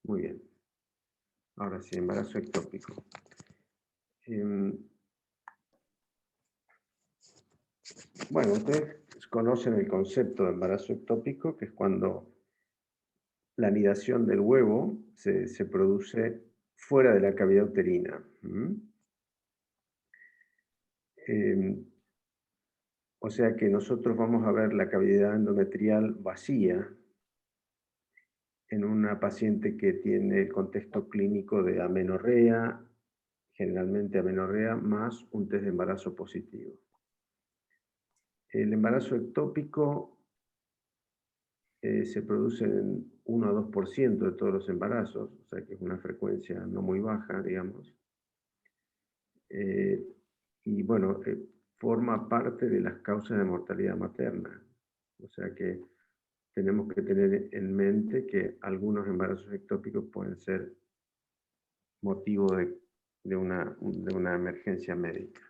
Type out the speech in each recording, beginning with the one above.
Muy bien. Ahora sí, embarazo ectópico. Bueno, ustedes conocen el concepto de embarazo ectópico, que es cuando la anidación del huevo se produce fuera de la cavidad uterina. O sea que nosotros vamos a ver la cavidad endometrial vacía en una paciente que tiene el contexto clínico de amenorrea, generalmente amenorrea, más un test de embarazo positivo. El embarazo ectópico se produce en 1 a 2% de todos los embarazos, o sea que es una frecuencia no muy baja, digamos. Y bueno, forma parte de las causas de mortalidad materna. O sea que tenemos que tener en mente que algunos embarazos ectópicos pueden ser motivo de una emergencia médica.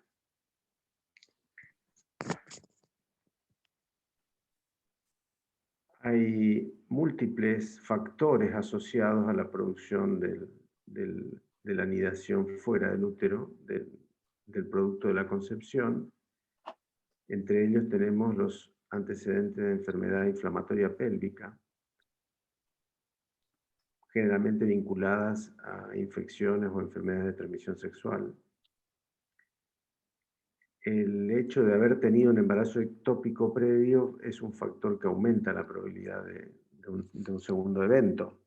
Hay múltiples factores asociados a la producción de la anidación fuera del útero, del producto de la concepción. Entre ellos tenemos los antecedentes de enfermedad inflamatoria pélvica, generalmente vinculadas a infecciones o enfermedades de transmisión sexual. El hecho de haber tenido un embarazo ectópico previo es un factor que aumenta la probabilidad de un segundo evento.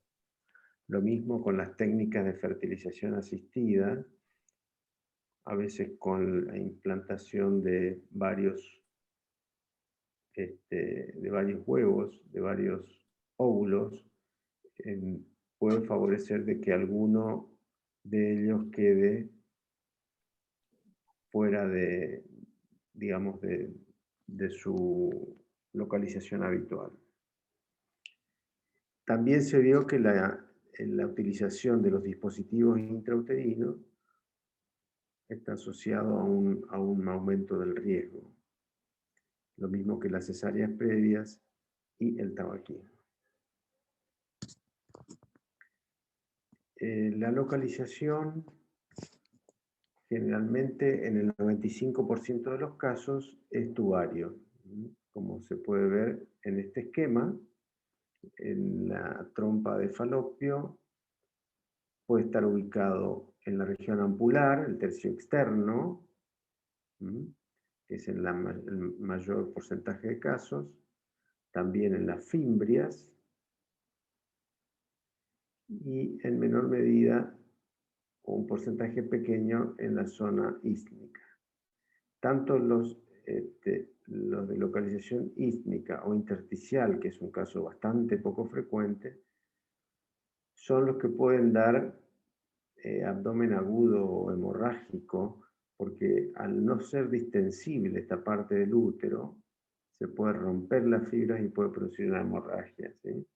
Lo mismo con las técnicas de fertilización asistida, a veces con la implantación de varios huevos, de varios óvulos, puede favorecer de que alguno de ellos quede fuera de, digamos, de su localización habitual. También se vio que la utilización de los dispositivos intrauterinos está asociado a un aumento del riesgo, lo mismo que las cesáreas previas y el tabaquismo. La localización, generalmente en el 95% de los casos, es tubario. Como se puede ver en este esquema, en la trompa de falopio puede estar ubicado en la región ampular, el tercio externo, que es el mayor porcentaje de casos, también en las fimbrias, y en menor medida, o un porcentaje pequeño, en la zona ístmica. Tanto los de localización ístmica o intersticial, que es un caso bastante poco frecuente, son los que pueden dar abdomen agudo o hemorrágico, porque al no ser distensible esta parte del útero, se puede romper las fibras y puede producir una hemorragia. ¿Sí?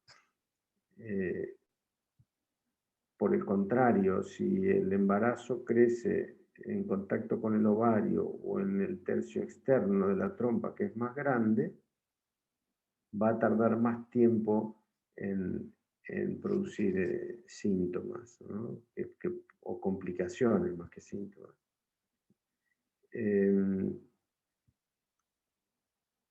Por el contrario, si el embarazo crece en contacto con el ovario o en el tercio externo de la trompa, que es más grande, va a tardar más tiempo en producir síntomas, ¿no? O complicaciones más que síntomas.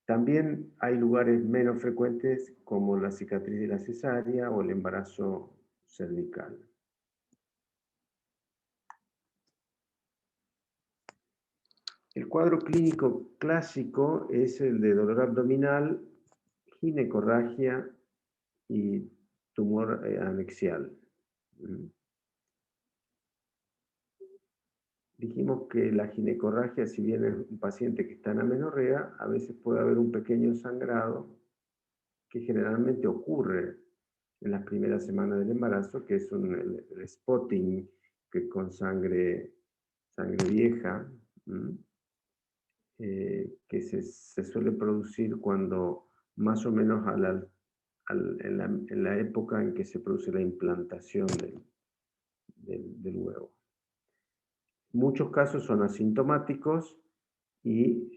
También hay lugares menos frecuentes como la cicatriz de la cesárea o el embarazo cervical. El cuadro clínico clásico es el de dolor abdominal, ginecorragia y tumor anexial. Dijimos que la ginecorragia, si bien es un paciente que está en amenorrea, a veces puede haber un pequeño sangrado que generalmente ocurre en las primeras semanas del embarazo, que es el spotting, que con sangre vieja, que se suele producir cuando más o menos en la época en que se produce la implantación del huevo. Muchos casos son asintomáticos y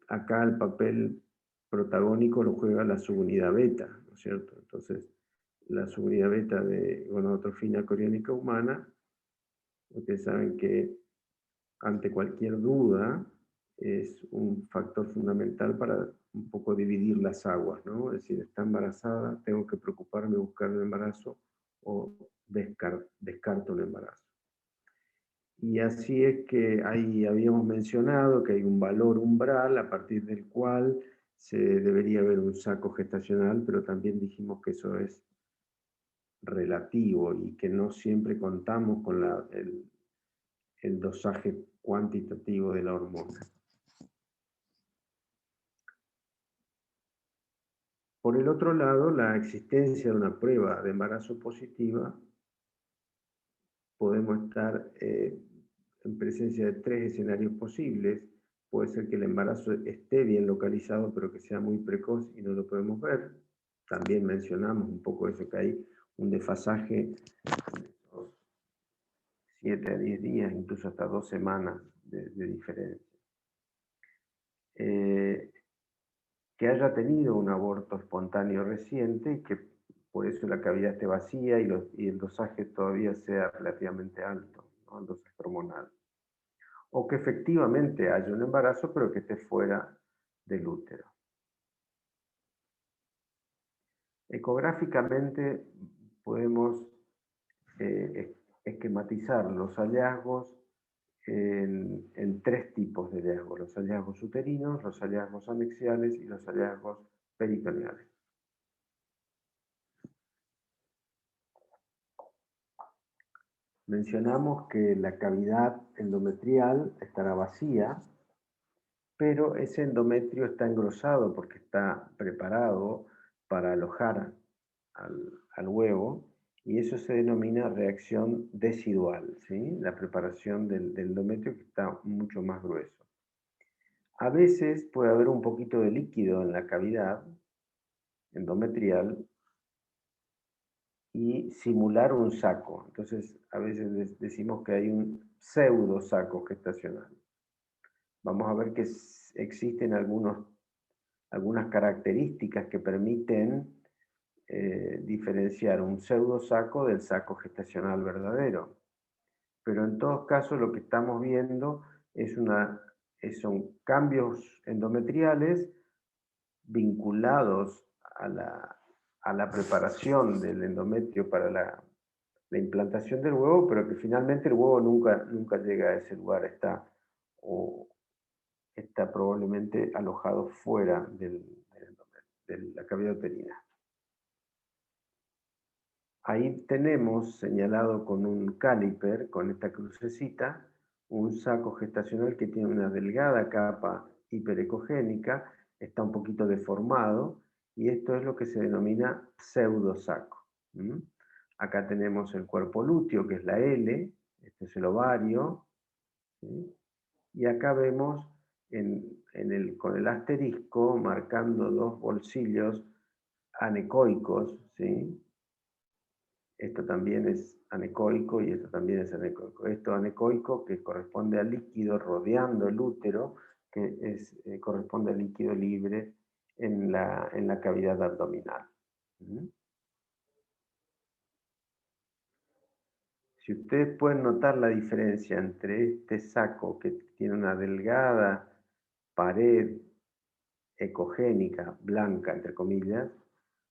acá el papel protagónico lo juega la subunidad beta, ¿no es cierto? Entonces, la subunidad beta de gonadotrofina coriónica humana. Ustedes saben que ante cualquier duda es un factor fundamental para un poco dividir las aguas, ¿no? Es decir, está embarazada, tengo que preocuparme de buscar un embarazo o descarto un embarazo. Y así es que ahí habíamos mencionado que hay un valor umbral a partir del cual se debería ver un saco gestacional, pero también dijimos que eso es relativo y que no siempre contamos con el dosaje cuantitativo de la hormona. Por el otro lado, la existencia de una prueba de embarazo positiva, podemos estar en presencia de 3 escenarios posibles. Puede ser que el embarazo esté bien localizado, pero que sea muy precoz y no lo podemos ver. También mencionamos un poco eso, que hay un desfasaje de 7 a 10 días, incluso hasta 2 semanas de diferencia. Que haya tenido un aborto espontáneo reciente y que por eso la cavidad esté vacía y el dosaje todavía sea relativamente alto, ¿no? El dosaje hormonal. O que efectivamente haya un embarazo, pero que esté fuera del útero. Ecográficamente podemos esquematizar los hallazgos en 3 tipos de hallazgos: los hallazgos uterinos, los hallazgos anexiales y los hallazgos peritoneales. Mencionamos que la cavidad endometrial estará vacía, pero ese endometrio está engrosado porque está preparado para alojar al huevo, y eso se denomina reacción decidual, ¿sí? La preparación del endometrio, que está mucho más grueso. A veces puede haber un poquito de líquido en la cavidad endometrial y simular un saco. Entonces, a veces decimos que hay un pseudo saco gestacional. Vamos a ver que existen algunas características que permiten diferenciar un pseudo saco del saco gestacional verdadero. Pero en todos casos lo que estamos viendo son cambios endometriales vinculados a la preparación del endometrio para la implantación del huevo, pero que finalmente el huevo nunca llega a ese lugar, está probablemente alojado fuera de la cavidad uterina. Ahí tenemos señalado con un caliper, con esta crucecita, un saco gestacional que tiene una delgada capa hiperecogénica, está un poquito deformado, y esto es lo que se denomina pseudosaco. Acá tenemos el cuerpo lúteo, que es la L, este es el ovario, ¿sí? Y acá vemos con el asterisco marcando 2 bolsillos anecoicos, ¿sí? Esto también es anecoico y esto también es anecoico. Esto anecoico, que corresponde al líquido rodeando el útero, que corresponde al líquido libre en la cavidad abdominal. Si ustedes pueden notar la diferencia entre este saco, que tiene una delgada pared ecogénica, blanca, entre comillas,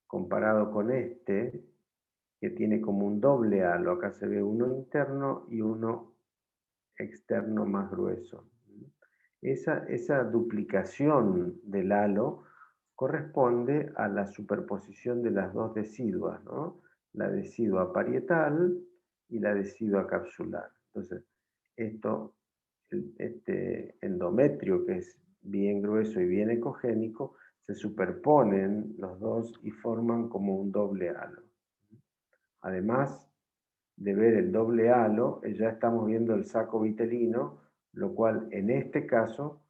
comparado con este, que tiene como un doble halo. Acá se ve uno interno y uno externo más grueso. Esa duplicación del halo corresponde a la superposición de las 2 deciduas, ¿no? La decidua parietal y la decidua capsular. Entonces, este endometrio, que es bien grueso y bien ecogénico, se superponen los dos y forman como un doble halo. Además de ver el doble halo, ya estamos viendo el saco vitelino, lo cual en este caso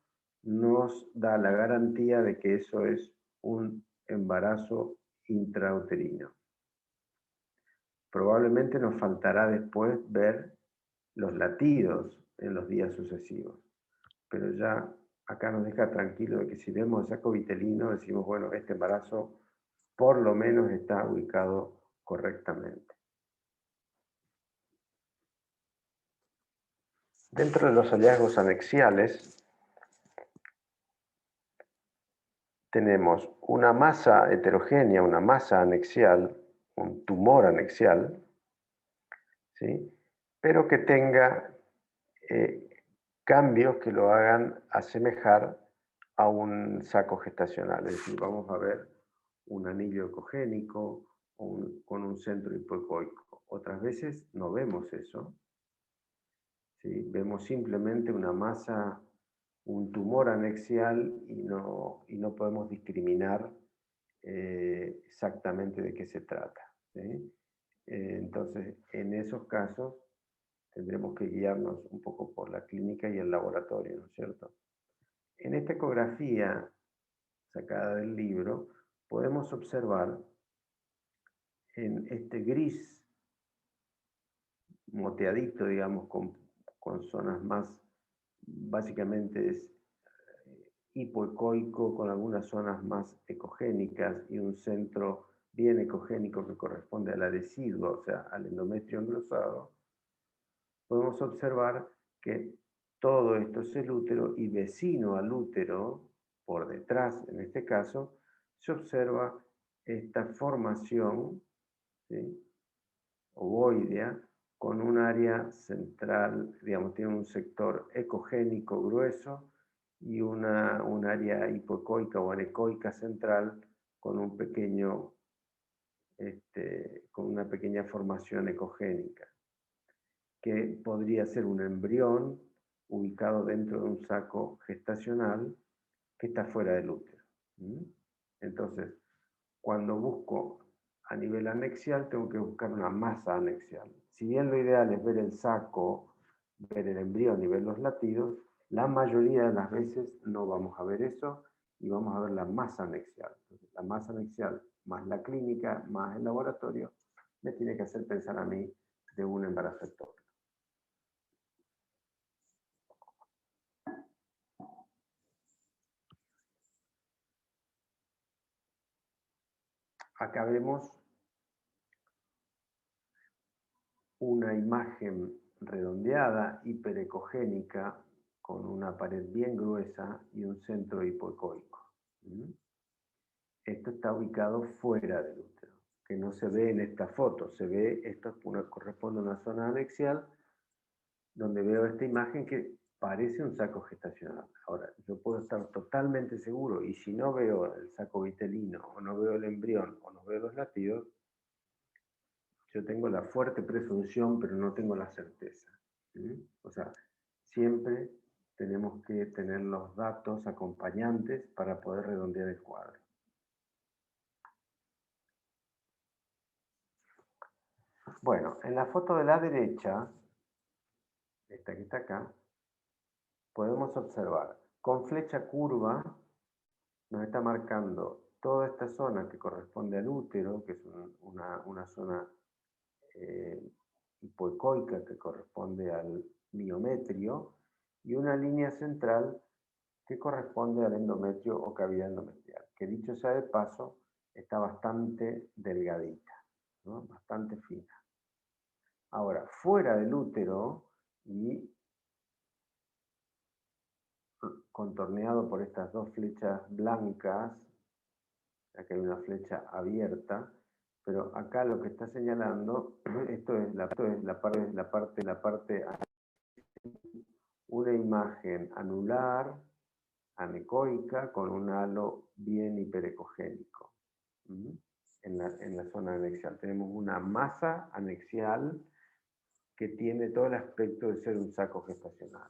nos da la garantía de que eso es un embarazo intrauterino. Probablemente nos faltará después ver los latidos en los días sucesivos, pero ya acá nos deja tranquilo de que si vemos el saco vitelino decimos, bueno, este embarazo por lo menos está ubicado correctamente. Dentro de los hallazgos anexiales tenemos una masa heterogénea, una masa anexial, un tumor anexial, ¿sí? Pero que tenga cambios que lo hagan asemejar a un saco gestacional. Es decir, vamos a ver un anillo ecogénico con un centro hipoecoico. Otras veces no vemos eso, ¿sí? Vemos simplemente una masa, un tumor anexial y no podemos discriminar exactamente de qué se trata, ¿sí? Entonces, en esos casos tendremos que guiarnos un poco por la clínica y el laboratorio, ¿no es cierto? En esta ecografía sacada del libro, podemos observar en este gris moteadito, digamos, con zonas más, básicamente es hipoecoico, con algunas zonas más ecogénicas y un centro bien ecogénico que corresponde al adhesivo, o sea, al endometrio engrosado, podemos observar que todo esto es el útero y vecino al útero, por detrás en este caso, se observa esta formación, ¿sí?, ovoidea, con un área central, digamos, tiene un sector ecogénico grueso y un área hipoecoica o anecoica central con un pequeño, con una pequeña formación ecogénica, que podría ser un embrión ubicado dentro de un saco gestacional que está fuera del útero. Entonces, cuando busco a nivel anexial, tengo que buscar una masa anexial. Si bien lo ideal es ver el saco, ver el embrión y ver los latidos, la mayoría de las veces no vamos a ver eso y vamos a ver la masa anexial. Entonces, la masa anexial más la clínica, más el laboratorio, me tiene que hacer pensar a mí de un embarazo ectópico. Acá vemos una imagen redondeada, hiperecogénica, con una pared bien gruesa y un centro hipoecoico. Esto está ubicado fuera del útero, que no se ve en esta foto. Se ve, esto corresponde a una zona anexial, donde veo esta imagen que parece un saco gestacional. Ahora, yo puedo estar totalmente seguro, y si no veo el saco vitelino, o no veo el embrión, o no veo los latidos, yo tengo la fuerte presunción, pero no tengo la certeza. O sea, siempre tenemos que tener los datos acompañantes para poder redondear el cuadro. Bueno, en la foto de la derecha, esta que está acá, podemos observar con flecha curva, nos está marcando toda esta zona que corresponde al útero, que es una zona hipoecoica que corresponde al miometrio, y una línea central que corresponde al endometrio o cavidad endometrial, que dicho sea de paso, está bastante delgadita, ¿no?, bastante fina. Ahora, fuera del útero y contorneado por estas dos flechas blancas, aquí hay una flecha abierta, pero acá lo que está señalando, esto es la parte, una imagen anular, anecoica, con un halo bien hiperecogénico. En la zona anexial tenemos una masa anexial que tiene todo el aspecto de ser un saco gestacional,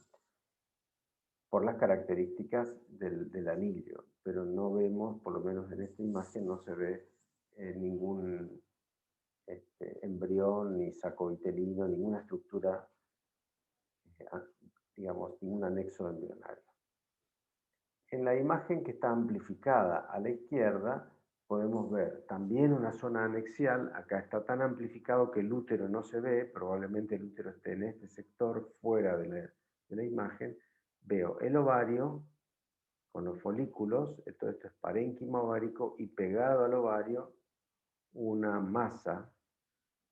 por las características del anillo, pero no vemos, por lo menos en esta imagen, no se ve ningún embrión, ni saco vitelino, ninguna estructura, digamos, ningún anexo embrionario. En la imagen que está amplificada a la izquierda, podemos ver también una zona anexial. Acá está tan amplificado que el útero no se ve, probablemente el útero esté en este sector, fuera de la imagen. Veo el ovario con los folículos, todo esto es parénquima ovárico, y pegado al ovario una masa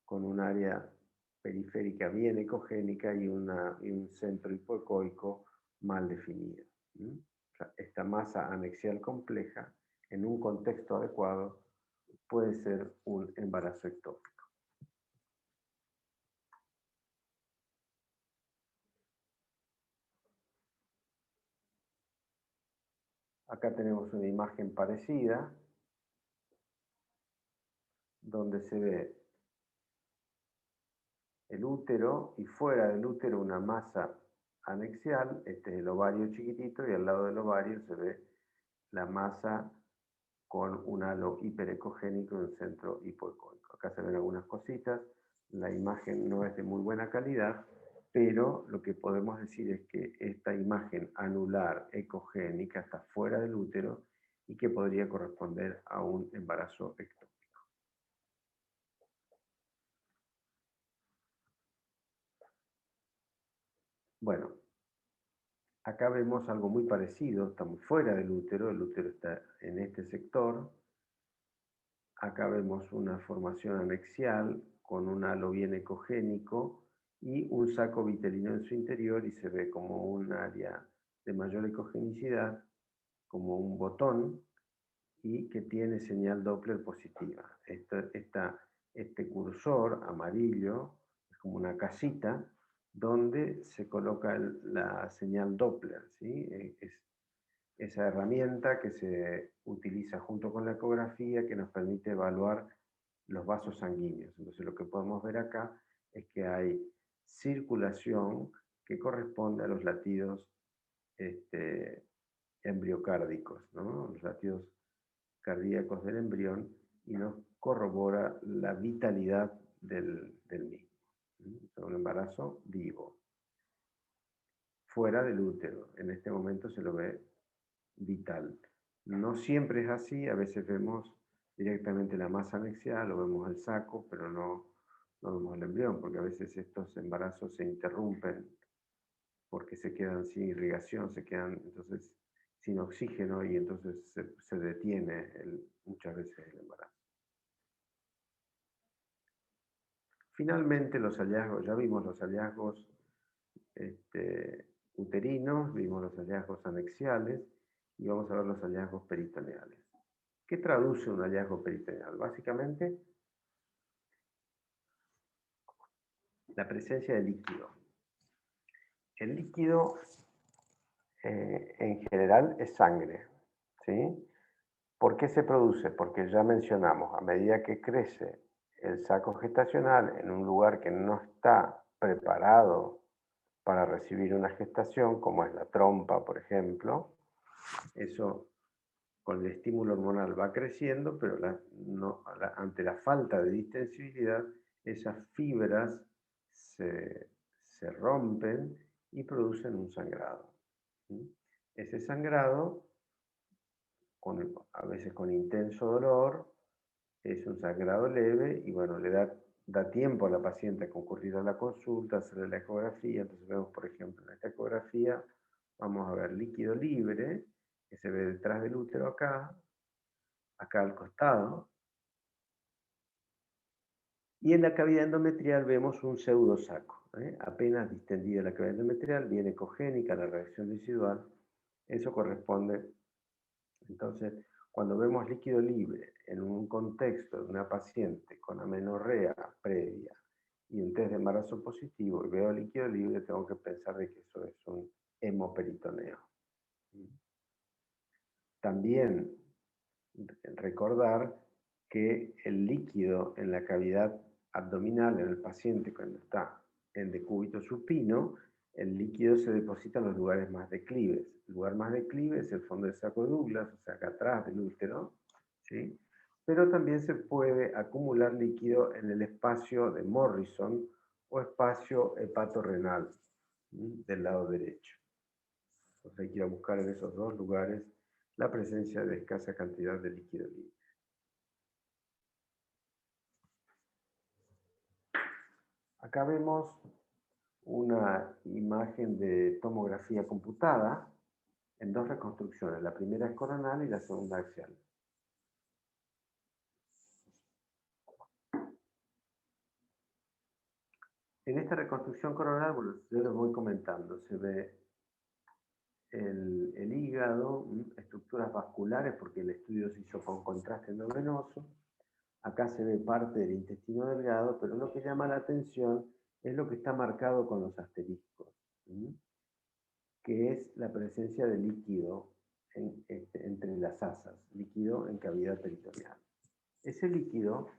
con un área periférica bien ecogénica y un centro hipoecoico mal definido. O sea, esta masa anexial compleja, en un contexto adecuado, puede ser un embarazo ectópico. Acá tenemos una imagen parecida, donde se ve el útero y fuera del útero una masa anexial, este es el ovario chiquitito y al lado del ovario se ve la masa con un halo hiperecogénico y un centro hipoecoico. Acá se ven algunas cositas, la imagen no es de muy buena calidad, pero lo que podemos decir es que esta imagen anular ecogénica está fuera del útero y que podría corresponder a un embarazo ectópico. Bueno, acá vemos algo muy parecido, estamos fuera del útero, el útero está en este sector. Acá vemos una formación anexial con un halo bien ecogénico y un saco vitelino en su interior y se ve como un área de mayor ecogenicidad, como un botón y que tiene señal Doppler positiva. Este cursor amarillo es como una casita donde se coloca la señal Doppler, ¿sí? Es esa herramienta que se utiliza junto con la ecografía que nos permite evaluar los vasos sanguíneos. Entonces lo que podemos ver acá es que hay circulación que corresponde a los latidos embriocárdicos, ¿no? Los latidos cardíacos del embrión y nos corrobora la vitalidad del mismo. Es un embarazo vivo, fuera del útero. En este momento se lo ve vital. No siempre es así, a veces vemos directamente la masa anexial o vemos el saco, pero no vemos el embrión, porque a veces estos embarazos se interrumpen porque se quedan sin irrigación, se quedan entonces sin oxígeno y entonces se detiene muchas veces el embarazo. Finalmente los hallazgos, ya vimos los hallazgos uterinos, vimos los hallazgos anexiales y vamos a ver los hallazgos peritoneales. ¿Qué traduce un hallazgo peritoneal? Básicamente, la presencia de líquido. El líquido en general es sangre, ¿sí? ¿Por qué se produce? Porque ya mencionamos, a medida que crece el saco gestacional en un lugar que no está preparado para recibir una gestación, como es la trompa, por ejemplo, eso con el estímulo hormonal va creciendo, pero ante la falta de distensibilidad, esas fibras se rompen y producen un sangrado. Ese sangrado, a veces con intenso dolor, es un sangrado leve y bueno, le da tiempo a la paciente a concurrir a la consulta, hacerle la ecografía. Entonces vemos, por ejemplo, en esta ecografía vamos a ver líquido libre, que se ve detrás del útero acá al costado. Y en la cavidad endometrial vemos un pseudosaco, apenas distendida la cavidad endometrial, bien ecogénica la reacción residual. Eso corresponde, entonces, cuando vemos líquido libre en un contexto de una paciente con amenorrea previa y un test de embarazo positivo y veo líquido libre, tengo que pensar de que eso es un hemoperitoneo. También recordar que el líquido en la cavidad abdominal en el paciente cuando está en decúbito supino, el líquido se deposita en los lugares más declives. El lugar más declive es el fondo del saco de Douglas, o sea, acá atrás del útero, ¿sí? Pero también se puede acumular líquido en el espacio de Morrison o espacio hepatorrenal del lado derecho. Entonces hay que ir a buscar en esos dos lugares la presencia de escasa cantidad de líquido libre. Acá vemos una imagen de tomografía computada en dos reconstrucciones. La primera es coronal y la segunda axial. En esta reconstrucción coronal, bueno, yo les voy comentando, se ve el hígado, estructuras vasculares, porque el estudio se hizo con contraste endovenoso. Acá se ve parte del intestino delgado, pero lo que llama la atención es lo que está marcado con los asteriscos, que es la presencia de líquido entre las asas, líquido en cavidad peritoneal. Ese líquido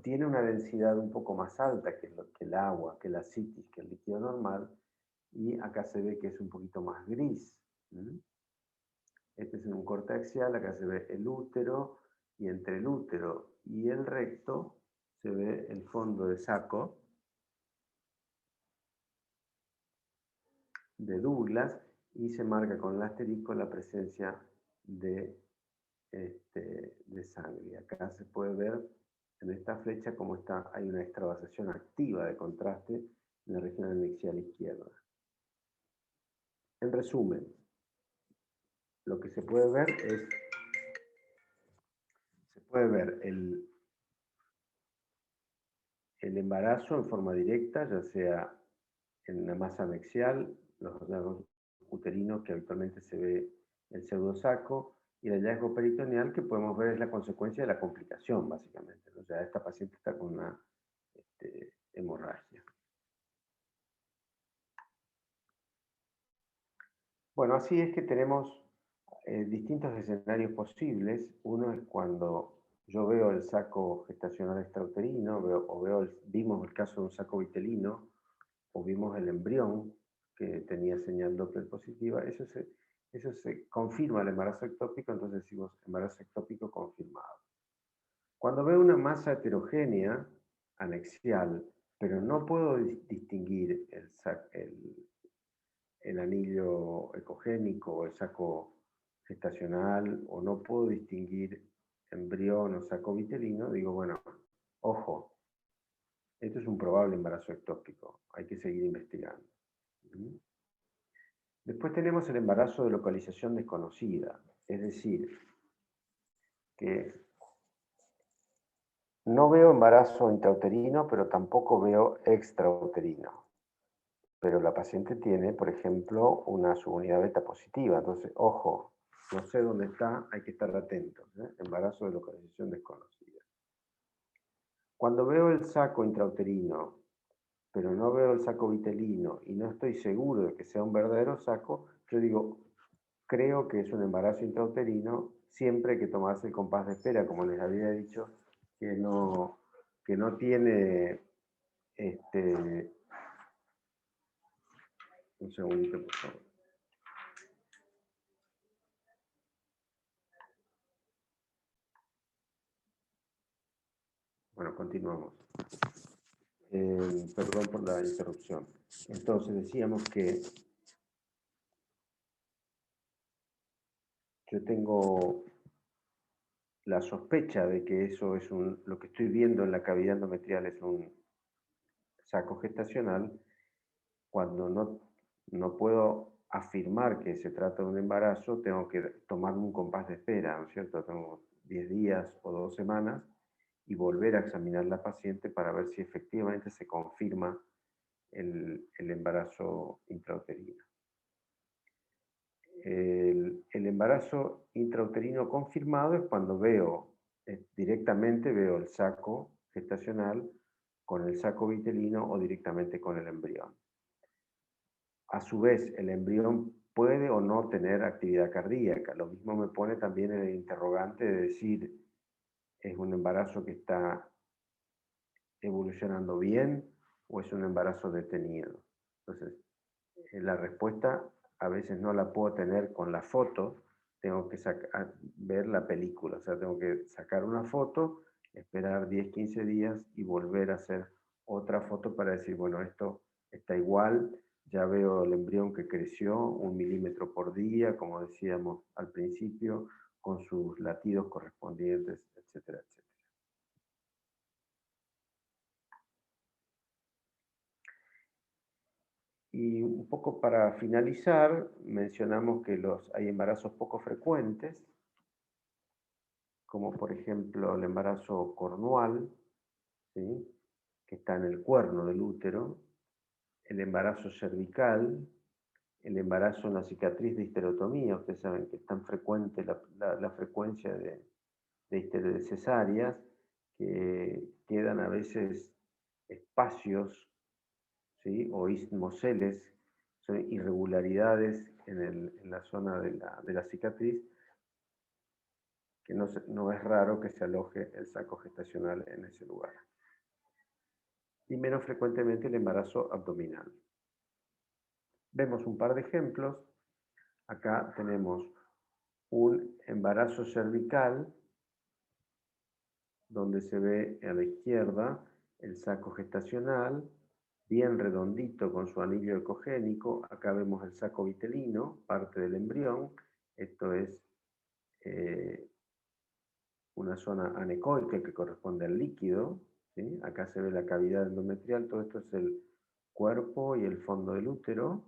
tiene una densidad un poco más alta que el agua, que la citis, que el líquido normal, y acá se ve que es un poquito más gris. Este es un corte axial, acá se ve el útero, y entre el útero y el recto se ve el fondo de saco de Douglas, y se marca con el asterisco la presencia de, de sangre. Acá se puede ver en esta flecha cómo hay una extravasación activa de contraste en la región anexial izquierda. En resumen, lo que se puede ver es, se puede ver el embarazo en forma directa, ya sea en la masa anexial, los hallazgos uterinos que habitualmente se ve el pseudosaco, y el hallazgo peritoneal que podemos ver es la consecuencia de la complicación, básicamente. O sea, esta paciente está con una hemorragia. Bueno, así es que tenemos distintos escenarios posibles. Uno es cuando yo veo el saco gestacional extrauterino, vimos el caso de un saco vitelino, o vimos el embrión que tenía señal Doppler positiva. Eso se confirma el embarazo ectópico, entonces decimos embarazo ectópico confirmado. Cuando veo una masa heterogénea anexial, pero no puedo distinguir el anillo ecogénico o el saco gestacional, o no puedo distinguir embrión o saco vitelino, digo, bueno, ojo, esto es un probable embarazo ectópico, hay que seguir investigando. Después tenemos el embarazo de localización desconocida, es decir, que no veo embarazo intrauterino, pero tampoco veo extrauterino. Pero la paciente tiene, por ejemplo, una subunidad beta positiva. Entonces, ojo, no sé dónde está, hay que estar atentos. Embarazo de localización desconocida. Cuando veo el saco intrauterino, pero no veo el saco vitelino y no estoy seguro de que sea un verdadero saco, yo digo, creo que es un embarazo intrauterino. Siempre hay que tomarse el compás de espera, como les había dicho, que no tiene un segundito, por favor. Bueno, continuamos. Perdón por la interrupción. Entonces decíamos que yo tengo la sospecha de que eso es lo que estoy viendo en la cavidad endometrial es un saco gestacional, cuando no puedo afirmar que se trata de un embarazo, tengo que tomarme un compás de espera, ¿no es cierto? Tengo 10 días o 2 semanas y volver a examinar la paciente para ver si efectivamente se confirma el embarazo intrauterino. El embarazo intrauterino confirmado es cuando directamente veo el saco gestacional con el saco vitelino o directamente con el embrión. A su vez, el embrión puede o no tener actividad cardíaca. Lo mismo me pone también el interrogante de decir, ¿es un embarazo que está evolucionando bien o es un embarazo detenido? Entonces, la respuesta a veces no la puedo tener con la foto, tengo que ver la película, o sea, tengo que sacar una foto, esperar 10, 15 días y volver a hacer otra foto para decir, bueno, esto está igual, ya veo el embrión que creció 1 milímetro por día, como decíamos al principio, con sus latidos correspondientes, etcétera, etcétera. Y un poco para finalizar, mencionamos que hay embarazos poco frecuentes, como por ejemplo el embarazo cornual, ¿sí?, que está en el cuerno del útero, el embarazo cervical, el embarazo en la cicatriz de histerotomía. Ustedes saben que es tan frecuente la frecuencia de cesáreas, que quedan a veces espacios, ¿sí? O ismoceles, son irregularidades en la zona de la cicatriz, que no es raro que se aloje el saco gestacional en ese lugar. Y menos frecuentemente el embarazo abdominal. Vemos un par de ejemplos. Acá tenemos un embarazo cervical, donde se ve a la izquierda el saco gestacional, bien redondito con su anillo ecogénico. Acá vemos el saco vitelino, parte del embrión. Esto es una zona anecoica que corresponde al líquido, ¿sí? Acá se ve la cavidad endometrial. Todo esto es el cuerpo y el fondo del útero.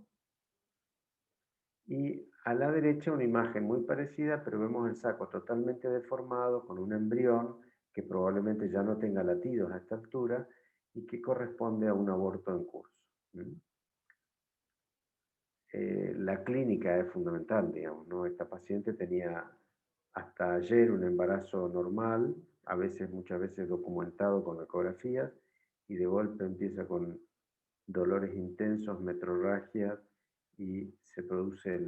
Y a la derecha una imagen muy parecida, pero vemos el saco totalmente deformado, con un embrión que probablemente ya no tenga latidos a esta altura y que corresponde a un aborto en curso. La clínica es fundamental, digamos, ¿no? Esta paciente tenía hasta ayer un embarazo normal, muchas veces documentado con ecografías, y de golpe empieza con dolores intensos, metrorragias, y se produce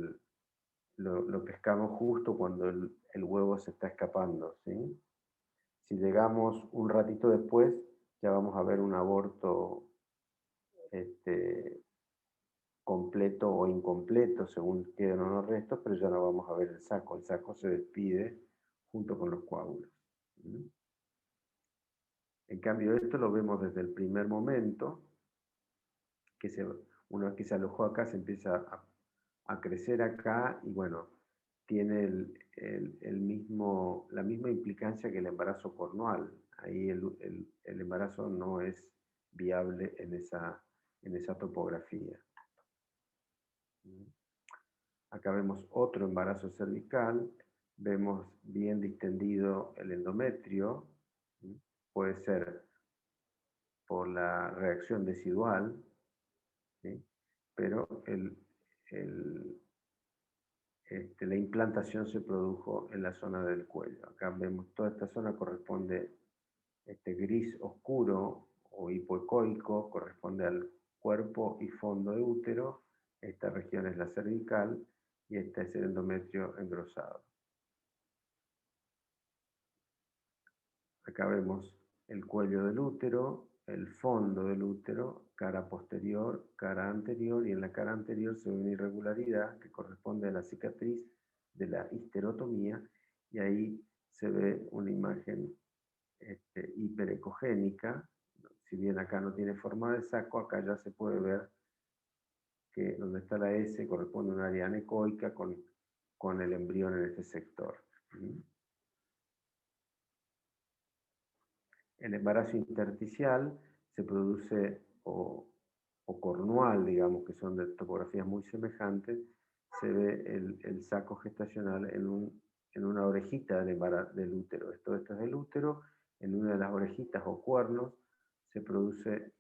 lo pescamos justo cuando el huevo se está escapando, ¿sí? Si llegamos un ratito después, ya vamos a ver un aborto completo o incompleto, según queden o no restos, pero ya no vamos a ver el saco. El saco se despide junto con los coágulos. En cambio, esto lo vemos desde el primer momento, una vez que se alojó acá, se empieza a crecer acá, y bueno, tiene la misma implicancia que el embarazo cornual. Ahí el embarazo no es viable en esa topografía. Acá vemos otro embarazo cervical, vemos bien distendido el endometrio. Puede ser por la reacción decidual, ¿sí? Pero la implantación se produjo en la zona del cuello. Acá vemos toda esta zona, corresponde, gris oscuro o hipoecoico, corresponde al cuerpo y fondo de útero. Esta región es la cervical y este es el endometrio engrosado. Acá vemos el cuello del útero, el fondo del útero, cara posterior, cara anterior, y en la cara anterior se ve una irregularidad que corresponde a la cicatriz de la histerotomía, y ahí se ve una imagen hiperecogénica. Si bien acá no tiene forma de saco, acá ya se puede ver que donde está la S corresponde a un área anecoica con el embrión en este sector. El embarazo intersticial se produce, o cornual, digamos, que son de topografías muy semejantes. Se ve el saco gestacional en una orejita del útero. Esto es del útero. En una de las orejitas o cuernos se produce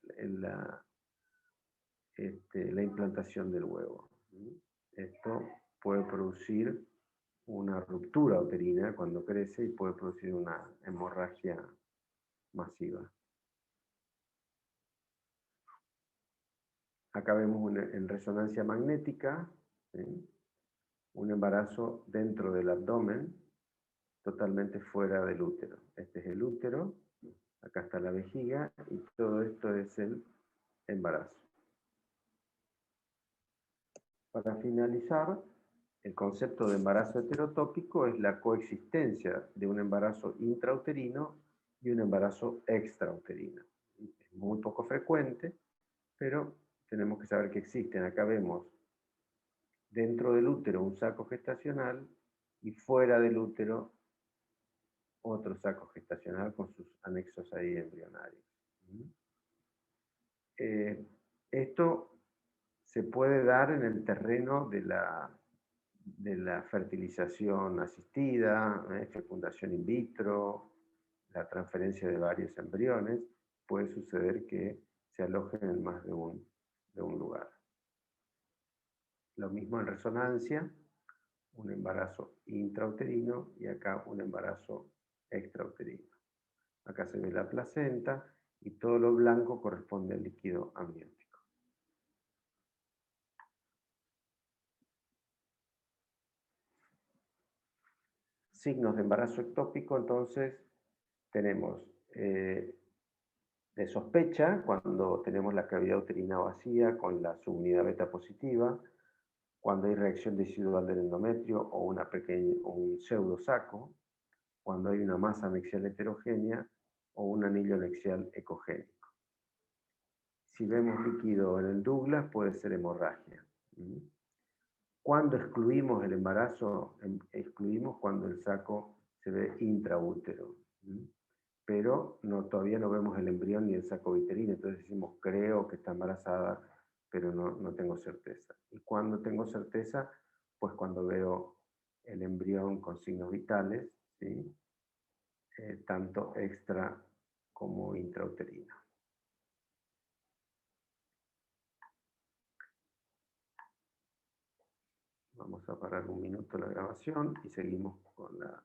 la implantación del huevo. Esto puede producir una ruptura uterina cuando crece y puede producir una hemorragia masiva. Acá vemos en resonancia magnética, ¿sí? Un embarazo dentro del abdomen, totalmente fuera del útero. Este es el útero, acá está la vejiga, y todo esto es el embarazo. Para finalizar, el concepto de embarazo heterotópico es la coexistencia de un embarazo intrauterino y un embarazo extrauterino. Es muy poco frecuente, pero tenemos que saber que existen. Acá vemos dentro del útero un saco gestacional y fuera del útero otro saco gestacional con sus anexos ahí embrionarios. Esto se puede dar en el terreno de la fertilización asistida, fecundación in vitro, la transferencia de varios embriones. Puede suceder que se alojen en más de de un lugar. Lo mismo en resonancia, un embarazo intrauterino y acá un embarazo extrauterino. Acá se ve la placenta y todo lo blanco corresponde al líquido amniótico. Signos de embarazo ectópico, entonces, tenemos de sospecha cuando tenemos la cavidad uterina vacía con la subunidad beta positiva, cuando hay reacción residual del endometrio o un pseudosaco, cuando hay una masa anexial heterogénea o un anillo anexial ecogénico. Si vemos líquido en el Douglas, puede ser hemorragia. Cuando excluimos el embarazo, excluimos cuando el saco se ve intraútero. Pero todavía no vemos el embrión ni el saco uterino, entonces decimos, creo que está embarazada, pero no tengo certeza. ¿Y cuando tengo certeza? Pues cuando veo el embrión con signos vitales, ¿sí? Tanto extra como intrauterino. Vamos a parar un minuto la grabación y seguimos con la